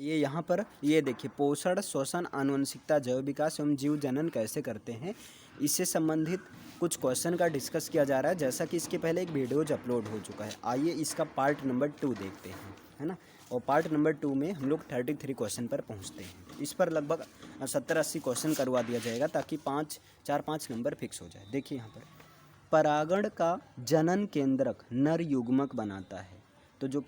ये यहाँ पर ये देखिए, पोषण, श्वसन, आनुवंशिकता, जैव विकास एवं जीव जनन कैसे करते हैं, इससे संबंधित कुछ क्वेश्चन का डिस्कस किया जा रहा है। जैसा कि इसके पहले एक वीडियोज अपलोड हो चुका है, आइए इसका पार्ट नंबर 2 देखते हैं, है ना। और पार्ट नंबर 2 में हम लोग 33 क्वेश्चन पर पहुँचते हैं। इस पर लगभग 70-80 क्वेश्चन करवा दिया जाएगा ताकि 4-5 नंबर फिक्स हो जाए। देखिए यहाँ पर, परागण का जनन केंद्रक नर युग्मक बनाता है। तो जो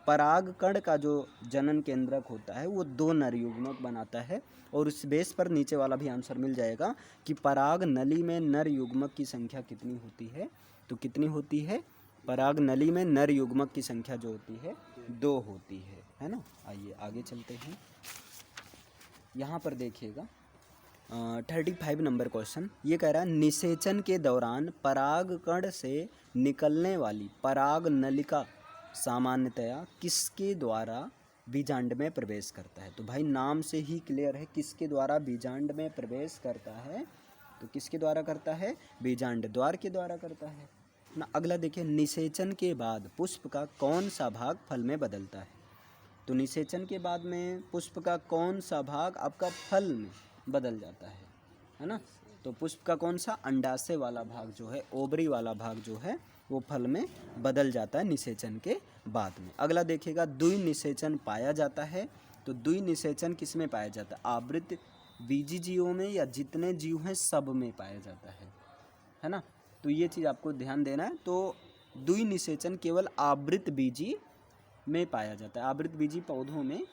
परागकण का जो जनन केंद्रक होता है वो 2 नर युग्मक बनाता है। और उस बेस पर नीचे वाला भी आंसर मिल जाएगा कि पराग नली में नर युग्मक की संख्या कितनी होती है। तो कितनी होती है, पराग नली में नर युग्मक की संख्या जो होती है 2 होती है ना। आइए आगे चलते हैं। यहाँ पर देखिएगा 35 नंबर क्वेश्चन ये कह रहा है, निषेचन के दौरान परागकण से निकलने वाली पराग नलिका सामान्यतया किसके द्वारा बीजांड में प्रवेश करता है। तो भाई नाम से ही क्लियर है किसके द्वारा बीजांड में प्रवेश करता है। तो किसके द्वारा करता है, बीजांड द्वार के द्वारा करता है ना। अगला देखिए, निषेचन के बाद पुष्प का कौन सा भाग फल में बदलता है। तो निषेचन के बाद में पुष्प का कौन सा भाग आपका फल में बदल जाता है ना। तो पुष्प का कौन सा, अंडाशय वाला भाग जो है, ओवरी वाला भाग जो है वो फल में बदल जाता है निषेचन के बाद में। अगला देखिएगा, द्विनिषेचन पाया जाता है। तो द्विनिषेचन किस में पाया जाता है, आवृत बीजी जीवों में या जितने जीव हैं सब में पाया जाता है ना। तो ये चीज़ आपको ध्यान देना है। तो द्विनिषेचन केवल आवृत बीजी में पाया जाता है, आवृत बीजी पौधों में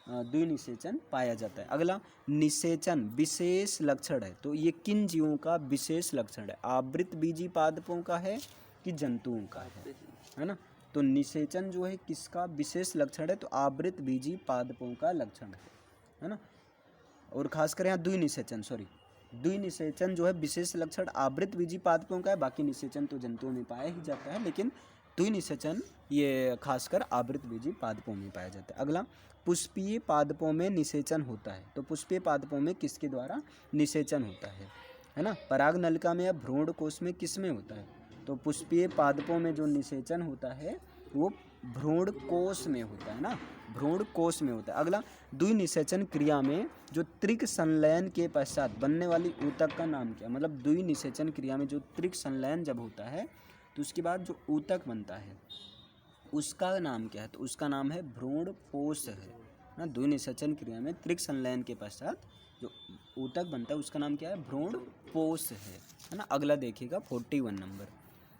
द्विनिषेचन पाया जाता है। अगला, निषेचन विशेष लक्षण है। तो ये किन जीवों का विशेष लक्षण है, आवृत बीजी पादपों का है कि जंतुओं का है ना। तो निषेचन जो है किसका विशेष लक्षण है, तो आवृत बीजी पादपों का लक्षण है ना। और खासकर यहाँ द्विनिषेचन जो है विशेष लक्षण आवृत बीजी पादपों का है, बाकी निषेचन तो जंतुओं में पाया ही जाता है, लेकिन द्विनिषेचन ये खासकर आवृत बीजी पादपों में पाया जाता है। अगला, पुष्पीय पादपों में निषेचन होता है। तो पुष्पीय पादपों में किसके द्वारा निषेचन होता है ना, पराग नलिका में या भ्रूण कोश में, किस में होता है। तो पुष्पीय पादपों में जो निषेचन होता है वो भ्रूण कोश में होता है ना, भ्रूण कोश में होता है। अगला, द्विनिषेचन क्रिया में जो त्रिक संलयन के पश्चात बनने वाली ऊतक का नाम क्या, मतलब द्विनिषेचन क्रिया में जो त्रिक संलयन जब होता है तो उसके बाद जो ऊतक बनता है उसका नाम क्या है, तो उसका नाम है भ्रूणपोष है ना। द्विनिषेचन क्रिया में त्रिक संलयन के पश्चात जो ऊतक बनता है उसका नाम क्या है, भ्रूणपोष है ना। अगला देखिएगा 41 नंबर,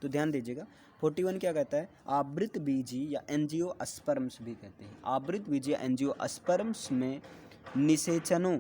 तो ध्यान दीजिएगा 41 क्या कहता है, आवृत बीजी या एंजियोस्पर्म्स भी कहते हैं। आवृत बीजी या एंजियोस्पर्म्स में निषेचनों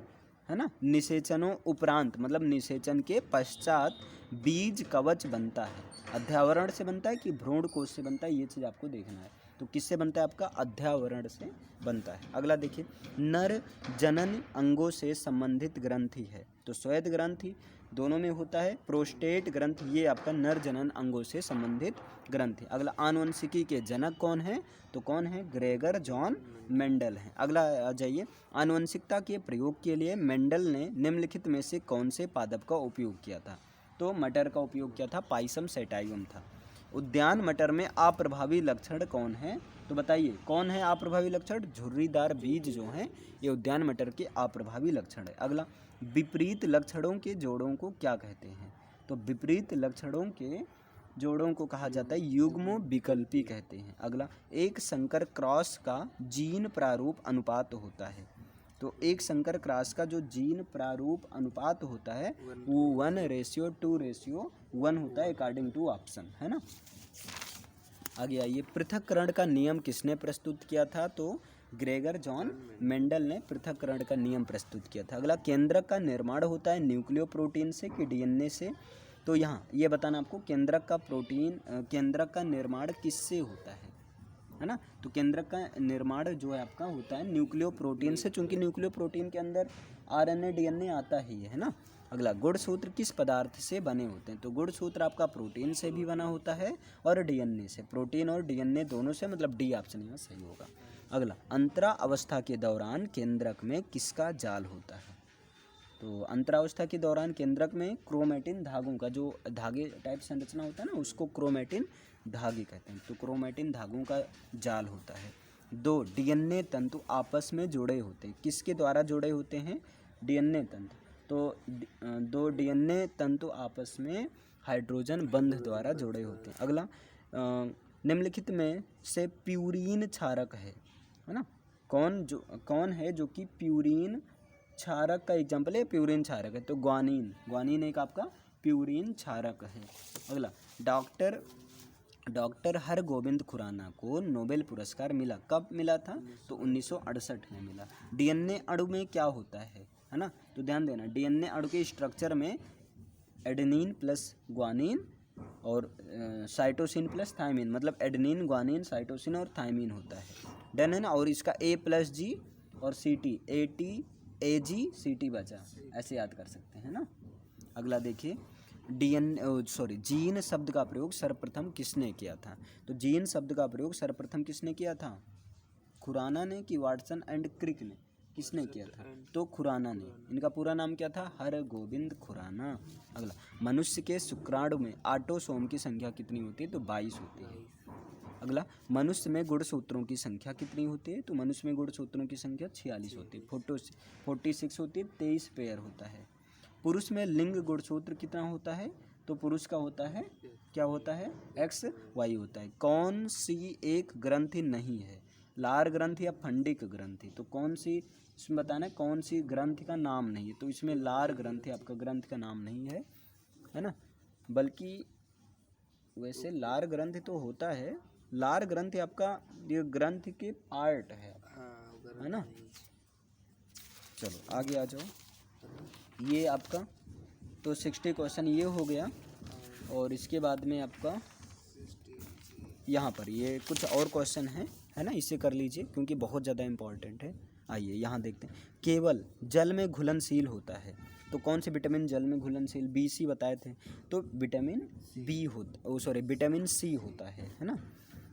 है ना, निषेचनों उपरांत मतलब निषेचन के पश्चात बीज कवच बनता है। अध्यावरण से बनता है कि भ्रूण कोश से बनता है, ये चीज़ आपको देखना है। तो किससे बनता है, आपका अध्यावरण से बनता है। अगला देखिए, नर जनन अंगों से संबंधित ग्रंथि है। तो श्वेत ग्रंथि दोनों में होता है, प्रोस्टेट ग्रंथ ये आपका नर जनन अंगों से संबंधित ग्रंथ है। अगला, आनुवंशिकी के जनक कौन है, तो कौन है, ग्रेगर जॉन मेंडल हैं। अगला आ जाइए, आनुवंशिकता के प्रयोग के लिए मेंडल ने निम्नलिखित में से कौन से पादप का उपयोग किया था। तो मटर का उपयोग किया था, पाइसम सेटाइवम था। उद्यान मटर में अप्रभावी लक्षण कौन है, तो बताइए कौन है अप्रभावी लक्षण, झुर्रीदार बीज जो हैं ये उद्यान मटर के अप्रभावी लक्षण है। अगला, विपरीत लक्षणों के जोड़ों को क्या कहते हैं, तो विपरीत लक्षणों के जोड़ों को कहा जाता है युग्म विकल्पी कहते हैं। अगला, एक संकर क्रॉस का जीन प्रारूप अनुपात होता है। तो एक संकर क्रॉस का जो जीन प्रारूप अनुपात होता है वो 1:2:1 होता है अकॉर्डिंग टू ऑप्शन, है ना। आगे आइए, पृथक्करण का नियम किसने प्रस्तुत किया था, तो ग्रेगर जॉन मेंडल ने पृथक्करण का नियम प्रस्तुत किया था। अगला, केंद्रक का निर्माण होता है न्यूक्लियो प्रोटीन से कि डीएनए से। तो यहाँ ये बताना आपको, केंद्रक का निर्माण किससे होता है ना। तो केंद्रक का निर्माण जो है आपका होता है न्यूक्लियो प्रोटीन से, चूंकि न्यूक्लियो प्रोटीन के अंदर आरएनए डीएनए आता ही है ना। अगला, गुणसूत्र किस पदार्थ से बने होते हैं, तो गुणसूत्र आपका प्रोटीन से भी बना होता है और डीएनए से, प्रोटीन और डीएनए दोनों से, मतलब डी ऑप्शन यहाँ सही होगा। अगला, अंतरा अवस्था के दौरान केंद्रक में किसका जाल होता है, तो अंतरावस्था के दौरान केंद्रक में क्रोमेटिन धागों का जो धागे टाइप संरचना होता है ना उसको क्रोमेटिन धागे कहते हैं। तो क्रोमेटिन धागों का जाल होता है। दो डीएनए तंतु आपस में जुड़े होते हैं। किसके द्वारा जुड़े होते हैं? डीएनए तंतु। तो दो डीएनए तंतु आपस में हाइड्रोजन बंध द्वारा जुड़े होते हैं। अगला, निम्नलिखित में से प्यूरीन क्षारक है ना? कौन है जो कि प्यूरीन क्षारक का एग्जाम्पल है? प्यूरीन क्षारक है तो ग्वानिन एक आपका प्यूरीन क्षारक है। अगला, डॉक्टर हरगोविंद खुराना को नोबेल पुरस्कार मिला। कब मिला था? तो 1968 में मिला। डीएनए अणु में क्या होता है ना? तो ध्यान देना, डीएनए अणु के स्ट्रक्चर में एडेनिन प्लस ग्वानिन और साइटोसिन प्लस थायमिन, मतलब एडेनिन, ग्वानिन, साइटोसिन और थायमिन होता है। डन है ना? और इसका ए प्लस जी और C T, A T A G C T बचा, ऐसे याद कर सकते हैं ना। अगला देखिए, जीन शब्द का प्रयोग सर्वप्रथम किसने किया था? तो जीन शब्द का प्रयोग सर्वप्रथम किसने किया था? खुराना ने कि वाटसन एंड क्रिक ने? किसने किया था? तो खुराना ने। इनका पूरा नाम क्या था? हरगोविंद खुराना। अगला, मनुष्य के शुक्राणु में ऑटोसोम की संख्या कितनी होती है? तो 22 होती है। अगला, मनुष्य में गुणसूत्रों की संख्या कितनी होती है? तो मनुष्य में गुणसूत्रों की संख्या 46 होती है। 46 होती है, 23 पेयर होता है। पुरुष में लिंग गुणसूत्र कितना होता है? तो पुरुष का होता है, क्या होता है? XY होता है। कौन सी एक ग्रंथि नहीं है? लार ग्रंथि या फंडिक ग्रंथि? तो कौन सी, इसमें बताना है कौन सी ग्रंथि का नाम नहीं है। तो इसमें लार ग्रंथि आपका ग्रंथि का नाम नहीं है ना? बल्कि वैसे लार ग्रंथि तो होता है, लार ग्रंथि आपका ये ग्रंथि के पार्ट है ना। चलो आगे आ जाओ। ये आपका तो 60 क्वेश्चन ये हो गया। और इसके बाद में आपका यहाँ पर ये कुछ और क्वेश्चन है ना, इसे कर लीजिए क्योंकि बहुत ज़्यादा इम्पॉर्टेंट है। आइए यहाँ देखते हैं। केवल जल में घुलनशील होता है तो कौन से विटामिन जल में घुलनशील? BC बताए थे, तो विटामिन विटामिन C होता है ना।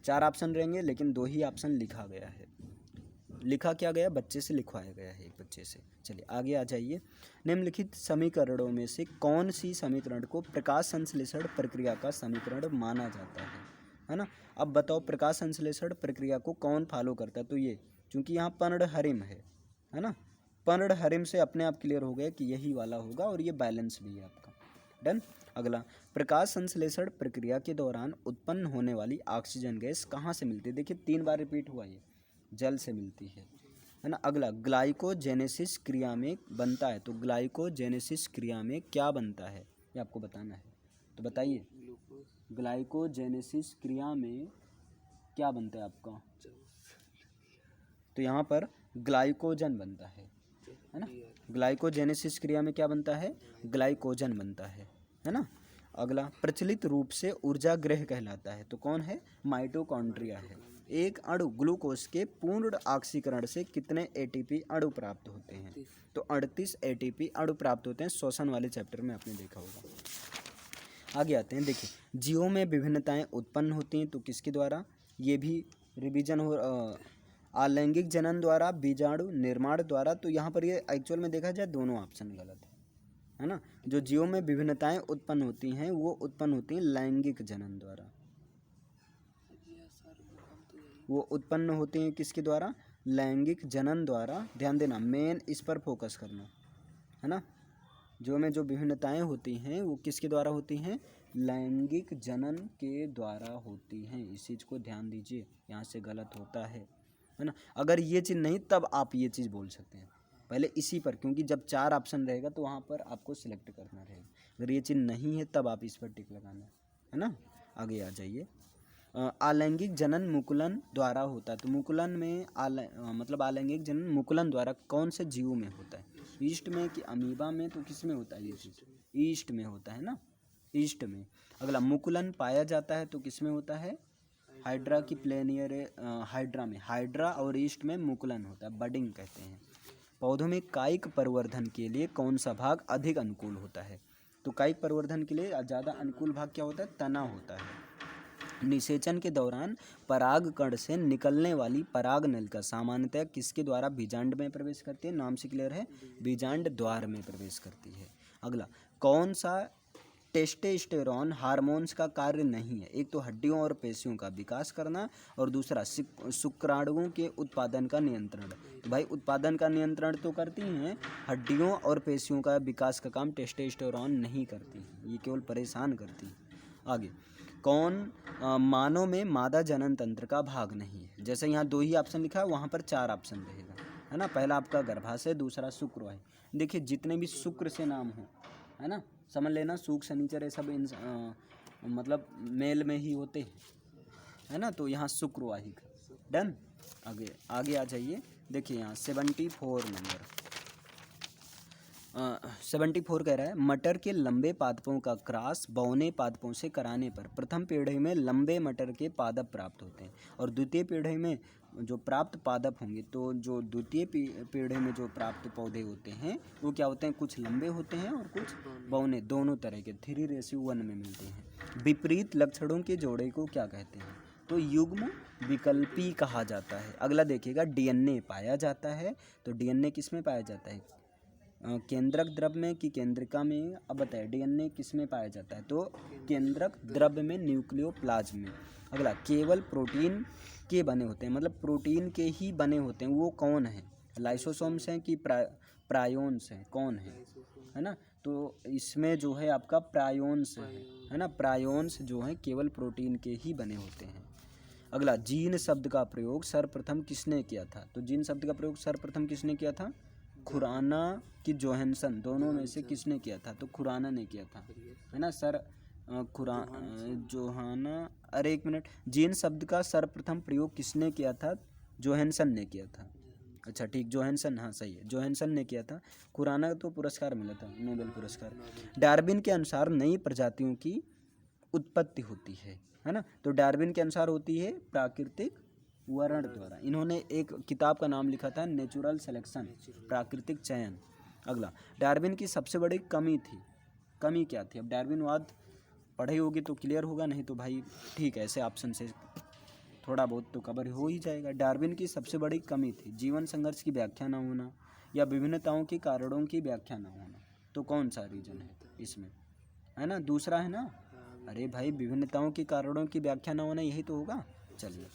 4 ऑप्शन रहेंगे लेकिन 2 ही ऑप्शन लिखा गया है। लिखा क्या गया? बच्चे से लिखवाया गया है, एक बच्चे से। चलिए आगे आ जाइए। निम्नलिखित समीकरणों में से कौन सी समीकरण को प्रकाश संश्लेषण प्रक्रिया का समीकरण माना जाता है ना? अब बताओ, प्रकाश संश्लेषण प्रक्रिया को कौन फॉलो करता है? तो ये, क्योंकि यहाँ पर्णहरिम है ना, पर्णहरिम से अपने आप क्लियर हो गया कि यही वाला होगा और ये बैलेंस भी है आपका। डन। अगला, प्रकाश संश्लेषण प्रक्रिया के दौरान उत्पन्न होने वाली ऑक्सीजन गैस कहाँ से मिलती है? देखिए 3 बार रिपीट हुआ, ये जल से मिलती है ना। अगला, ग्लाइकोजेनेसिस क्रिया में बनता है तो ग्लाइकोजेनेसिस क्रिया में क्या बनता है ये आपको बताना है। तो बताइए, ग्लाइकोजेनेसिस क्रिया में क्या बनता है आपका? तो यहाँ पर ग्लाइकोजन बनता है ना। ग्लाइकोजेनेसिस क्रिया में क्या बनता है? ग्लाइकोजन बनता है ना। अगला, प्रचलित रूप से ऊर्जा ग्रह कहलाता है तो कौन है? माइटोकॉन्ड्रिया है। एक अणु ग्लूकोज के पूर्ण ऑक्सीकरण से कितने ATP अणु प्राप्त होते हैं? तो 38 ATP अणु प्राप्त होते हैं। श्वसन वाले चैप्टर में आपने देखा होगा। आगे आते हैं। देखिए, जीवों में विभिन्नताएं उत्पन्न होती हैं तो किसके द्वारा? ये भी रिवीजन हो, अलैंगिक जनन द्वारा, बीजाणु निर्माण द्वारा। तो यहाँ पर ये एक्चुअल में देखा जाए दोनों ऑप्शन गलत है ना। जो जीवों में विभिन्नताएं उत्पन्न होती हैं वो उत्पन्न होती हैं लैंगिक जनन द्वारा। वो उत्पन्न होती हैं किसके द्वारा? लैंगिक जनन द्वारा। ध्यान देना, मेन इस पर फोकस करना है ना। जो विभिन्नताएं होती हैं वो किसके द्वारा होती हैं? लैंगिक जनन के द्वारा होती हैं। इस चीज़ को ध्यान दीजिए, यहाँ से गलत होता है ना। अगर ये चीज़ नहीं तब आप ये चीज़ बोल सकते हैं, पहले इसी पर, क्योंकि जब 4 ऑप्शन रहेगा तो वहाँ पर आपको सिलेक्ट करना रहेगा। अगर ये चीज़ नहीं है तब आप इस पर टिक लगाना है ना। आगे आ जाइए। अलैंगिक जनन मुकुलन द्वारा होता है तो मुकुलन में मतलब अलैंगिक जनन मुकुलन द्वारा कौन से जीव में होता है? ईस्ट में कि अमीबा में? तो किस में होता है ये चीज़? ईस्ट में होता है ना, ईस्ट में। अगला, मुकुलन पाया जाता है तो किस में होता है? हाइड्रा की प्लेनियर हाइड्रा में। हाइड्रा और ईस्ट में मुकुलन होता है, बडिंग कहते हैं। पौधों में कायिक परिवर्धन के लिए कौन सा भाग अधिक अनुकूल होता है? तो कायिक परिवर्धन के लिए ज़्यादा अनुकूल भाग क्या होता है? तना होता है। निषेचन के दौरान परागकण से निकलने वाली पराग नलिका सामान्यतः किसके द्वारा बीजांड में प्रवेश करती है? नाम से क्लियर है, बीजांड द्वार में प्रवेश करती है। अगला, कौन सा टेस्टोस्टेरोन हार्मोन्स का कार्य नहीं है। एक तो हड्डियों और पेशियों का विकास करना और दूसरा शुक्राणुओं के उत्पादन का नियंत्रण। तो भाई उत्पादन का नियंत्रण तो करती हैं, हड्डियों और पेशियों का विकास का काम टेस्टोस्टेरोन नहीं करती, ये केवल परेशान करती है। आगे, कौन मानव में मादा जनन तंत्र का भाग नहीं है। जैसे यहाँ 2 ही ऑप्शन लिखा है, वहाँ पर 4 ऑप्शन रहेगा, है ना। पहला आपका गर्भाशय, दूसरा शुक्र है। देखिए जितने भी शुक्र से नाम हो, है ना, समझ लेना सूक्ष्म शनिचर ये सब मतलब मेल में ही होते हैं, है ना। तो यहाँ शुक्रवाहिक। डन। आगे आगे आ जाइए। देखिए यहाँ 74 नंबर 74 कह रहा है, मटर के लंबे पादपों का क्रॉस बौने पादपों से कराने पर प्रथम पीढ़ी में लंबे मटर के पादप प्राप्त होते हैं और द्वितीय पीढ़ी में जो प्राप्त पादप होंगे, तो जो द्वितीय पीढ़ी में जो प्राप्त पौधे होते हैं वो क्या होते हैं, कुछ लंबे होते हैं और कुछ बौने, दोनों तरह के 3:1 में मिलते हैं। विपरीत लक्षणों के जोड़े को क्या कहते हैं, तो युग्म विकल्पी कहा जाता है। अगला देखिएगा, डीएनए पाया जाता है, तो डीएनए किस में पाया जाता है, केंद्रक द्रव्य में कि केंद्रिका में। अब बताए डीएनए किस में पाया जाता है, तो केंद्रक द्रव्य में, न्यूक्लियोप्लाज्म में। अगला, केवल प्रोटीन के बने होते हैं, मतलब प्रोटीन के ही बने होते हैं, वो कौन है, लाइसोसोम्स हैं कि प्रायोन्स हैं, कौन है ना। तो इसमें जो है आपका प्रायोन्स है ना, प्रायोन्स जो है केवल प्रोटीन के ही बने होते हैं। अगला, जीन शब्द का प्रयोग सर्वप्रथम किसने किया था, तो जीन शब्द का प्रयोग सर्वप्रथम किसने किया था, खुराना कि जोहानसन, दोनों में से किसने किया था, तो खुराना ने किया था, है ना सर। जोहाना, अरे एक मिनट, जीन शब्द का सर्वप्रथम प्रयोग किसने किया था, जोहानसन ने किया था। अच्छा ठीक, जोहानसन, हाँ सही है, जोहानसन ने किया था। खुराना तो पुरस्कार मिला था, नोबेल पुरस्कार। डार्विन के अनुसार नई प्रजातियों की उत्पत्ति होती है ना, तो डार्विन के अनुसार होती है प्राकृतिक वर्ण द्वारा। इन्होंने एक किताब का नाम लिखा था नेचुरल सिलेक्शन, प्राकृतिक चयन। अगला, डार्विन की सबसे बड़ी कमी क्या थी। अब डार्विनवाद पढ़े होगी तो क्लियर होगा, नहीं तो भाई ठीक है, ऐसे ऑप्शन से थोड़ा बहुत तो कवर हो ही जाएगा। डार्विन की सबसे बड़ी कमी थी जीवन संघर्ष की व्याख्या न होना या विभिन्नताओं के कारणों की व्याख्या न होना। तो कौन सा रीजन है इसमें, है ना, दूसरा है ना। अरे भाई विभिन्नताओं के कारणों की व्याख्या न होना, यही तो होगा। चलिए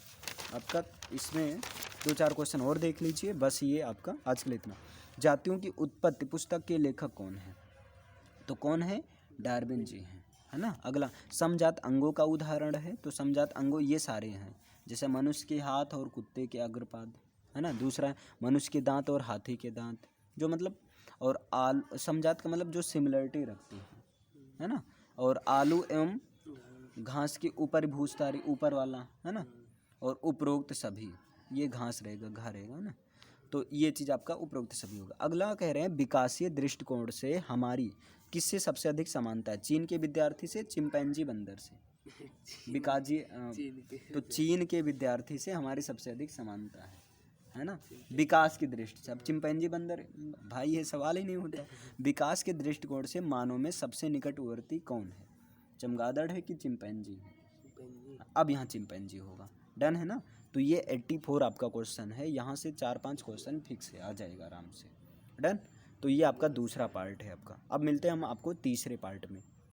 आपका इसमें 2-4 क्वेश्चन और देख लीजिए, बस ये आपका आज के लिए इतना। जातियों की उत्पत्ति पुस्तक के लेखक कौन है, तो कौन है, डार्विन जी हैं, है ना। अगला, समजात अंगों का उदाहरण है, तो समजात अंगों ये सारे हैं, जैसे मनुष्य के हाथ और कुत्ते के अग्रपाद, है ना। दूसरा है मनुष्य के दांत और हाथी के दांत, जो मतलब, और समजात का मतलब जो सिमिलरिटी रखती है ना। और आलू एवं घास के ऊपर भूस्तारी, ऊपर वाला, है ना। और उपरोक्त सभी, ये घास रहेगा, घा रहेगा ना, तो ये चीज़ आपका उपरोक्त सभी होगा। अगला कह रहे हैं, विकासीय दृष्टिकोण से हमारी किससे सबसे अधिक समानता है, चीन के विद्यार्थी से, चिंपैंजी बंदर से। विकाजी तो चीन के विद्यार्थी से हमारी सबसे अधिक समानता है ना, विकास की दृष्टि से। अब चिंपैंजी बंदर, भाई ये सवाल ही नहीं होता। विकास के दृष्टिकोण से मानव में सबसे निकटवर्ती कौन है, चमगादड़ है कि चिंपैंजी है। अब यहाँ चिंपैंजी होगा। डन है ना। तो ये 84 आपका क्वेश्चन है, यहाँ से 4-5 क्वेश्चन फिक्स है, आ जाएगा आराम से। डन। तो ये आपका दूसरा पार्ट है आपका। अब मिलते हैं हम आपको तीसरे पार्ट में।